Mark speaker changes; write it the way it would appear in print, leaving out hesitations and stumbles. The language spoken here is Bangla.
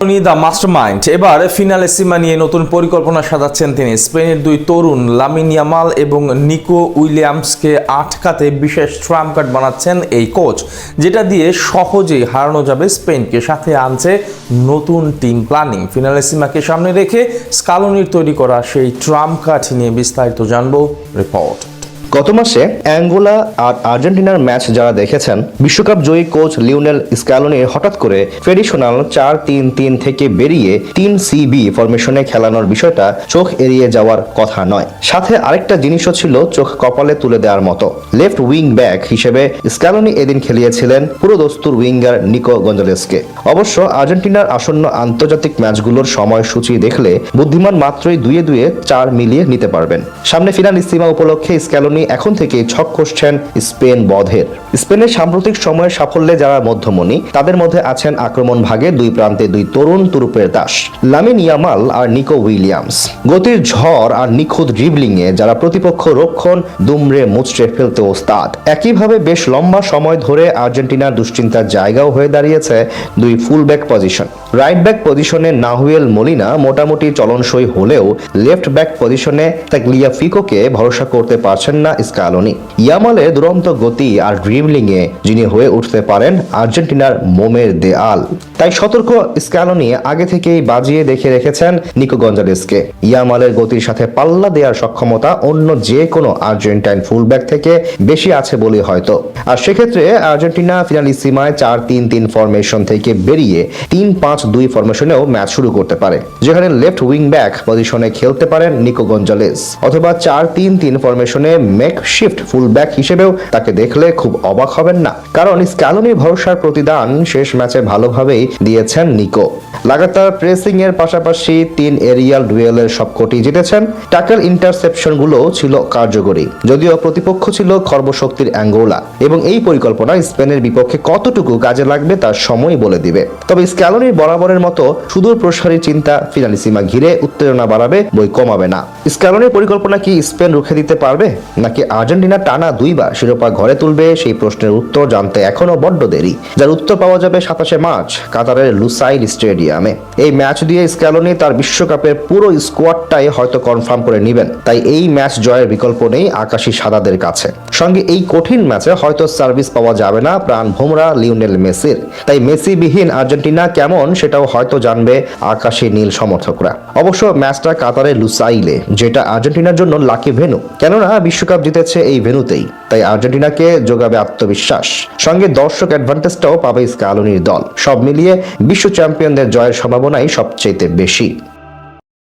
Speaker 1: দ্য মাস্টারমাইন্ড এবার ফিনালেসিমা নিয়ে নতুন পরিকল্পনা সাজাচ্ছেন তিনি। স্পেনের দুই তরুণ লামিন ইয়ামাল এবং নিকো উইলিয়ামসকে আটকাতে বিশেষ ট্রাম্প কার্ড বানাচ্ছেন এই কোচ, যেটা দিয়ে সহজেই হারানো যাবে স্পেনকে। সাথে আনছে নতুন টিম প্ল্যানিং। ফিনালেসিমাকে সামনে রেখে স্কালোনির তৈরি করা সেই ট্রাম্প কার্ড নিয়ে বিস্তারিত জানবো রিপোর্ট।
Speaker 2: গত মাসে অ্যাঙ্গোলা আর আর্জেন্টিনার ম্যাচ যারা দেখেছেন, বিশ্বকাপ জয়ী কোচ লিওনেল স্ক্যালোনি হঠাৎ করে ট্রেডিশনাল 4-3-3 থেকে বেরিয়ে 3-CB ফরমেশনে খেলানোর বিষয়টা চোখ এড়িয়ে যাওয়ার কথা নয়। সাথে আরেকটা জিনিসও ছিল চোখ কপালে তুলে দেওয়ার মতো। লেফট উইং ব্যাক হিসেবে স্ক্যালোনি এদিন খেলিয়েছিলেন পুরোদস্তুর উইঙ্গার নিকো গঞ্জালেসকে। অবশ্য আর্জেন্টিনার আসন্ন আন্তর্জাতিক ম্যাচগুলোর সময়সূচি দেখলে বুদ্ধিমান মাত্রই 2-2 4 মিলিয়ে নিতে পারবেন। সামনে ফিনালিসিমা উপলক্ষে স্ক্যালোনি এখন থেকে ছক কষছেন স্পেন বধের। স্পেনের সাম্প্রতিক সময়ের সাফল্যে যারা মধ্যমণি, তাদের মধ্যে আছেন আক্রমণ ভাগে দুই প্রান্তে দুই তরুণ তুরুপের দাস, লামিন ইয়ামাল আর নিকো উইলিয়ামস। গতির ঝড় আর নিখুঁত ড্রিবলিং এ যারা প্রতিপক্ষ রক্ষণ দুমড়ে মুচড়ে ফেলতে ওস্তাদ। একইভাবে বেশ লম্বা সময় ধরে আর্জেন্টিনার দুশ্চিন্তার জায়গাও হয়ে দাঁড়িয়েছে দুই full back position. Right back পজিশনে নাহুয়েল মোলিনা মোটামুটি চলনসই হলেও লেফট ব্যাক পজিশনে তাগলিয়াফিকোকে ভরসা করতে পারছেন না স্ক্যালোনি। ইয়ামালের দুরন্ত গতি আর ড্রিবলিং এ যিনি হয়ে উঠতে পারেন আর্জেন্টিনার মোমের দেয়াল। তাই সতর্ক স্ক্যালোনি আগে থেকেই বাজিয়ে দেখে রেখেছেন নিকো গঞ্জালেসকে। ইয়ামালের গতির সাথে পাল্লা দেওয়ার সক্ষমতা অন্য যে কোনো আর্জেন্টাইন ফুলব্যাক থেকে বেশি আছে বলে হয়তো। আর সেক্ষেত্রে আর্জেন্টিনা ফিনালিসিমায় 4-3-3 ফরমেশন থেকে বেরিয়ে 3-5-2 ফরমেশনেও ম্যাচ শুরু করতে পারে, যেখানে লেফট উইং ব্যাক পজিশনে খেলতে পারেন নিকো গঞ্জালেস, অথবা 4-3-3 ফরমেশনে মেকশিফট ফুলব্যাক হিসেবেও তাকে দেখলে খুব অবাক হবেন না, কারণ স্ক্যালোনির ভরসার প্রতিদান শেষ ম্যাচে ভালোভাবেই দিয়েছেন নিকো। লাগাতার প্রেসিং এর পাশাপাশি 3 এরিয়াল ডুয়েলের সবকটি জিতেছেন। ট্যাকল ইন্টারসেপশন গুলো ছিল কার্যকরী, যদিও প্রতিপক্ষ ছিল খর্বশক্তির অ্যাঙ্গোলা, এবং এই পরিকল্পনা স্পেনের বিপক্ষে কতটুকু কাজে লাগবে তার সময় বলে দিবে। তবে স্ক্যালোনির বরাবরের মতো সুদূর প্রসারী চিন্তা ফিনালিসিমা ঘিরে উত্তেজনা বাড়াবে, বই কমাবে না। স্ক্যালোনির পরিকল্পনা কি স্পেন রুখে দিতে পারবে, নাকি আর্জেন্টিনা টানা 2 বার শিরোপা ঘরে তুলবে? সেই প্রশ্নের উত্তর জানতে এখনো বড্ড দেরি, যার উত্তর পাওয়া যাবে 27 মার্চ কাতারের লুসাইল স্টেডিয়ামে। এই ম্যাচ দিয়ে স্ক্যালোনি তার বিশ্বকাপের পুরো স্কোয়াডটাই হয়তো কনফার্ম করে নেবেন। তাই এই ম্যাচ জয়ের বিকল্প নেই আকাশী সাদাদের কাছে। সঙ্গে এই কঠিন ম্যাচে হয়তো সার্ভিস পাওয়া যাবে না প্রাণ ভোমরা লিওনেল মেসির। তাই মেসি বিহীন আর্জেন্টিনা কেমন সেটাও হয়তো জানবে আকাশী নীল সমর্থকরা। অবশ্য ম্যাচটা কাতারের লুসাইলে, যেটা আর্জেন্টিনার জন্য লাকি ভেন্যু, কেননা বিশ্বকাপ জিতেছে এই ভেন্যুতেই। তাই আর্জেন্টিনাকে যোগাবে আত্মবিশ্বাস, সঙ্গে দর্শক অ্যাডভান্টেজটাও পাবে স্ক্যালোনির দল। সব মিলিয়ে বিশ্ব চ্যাম্পিয়নদের জয়ের সম্ভাবনাই সবচেয়ে বেশি।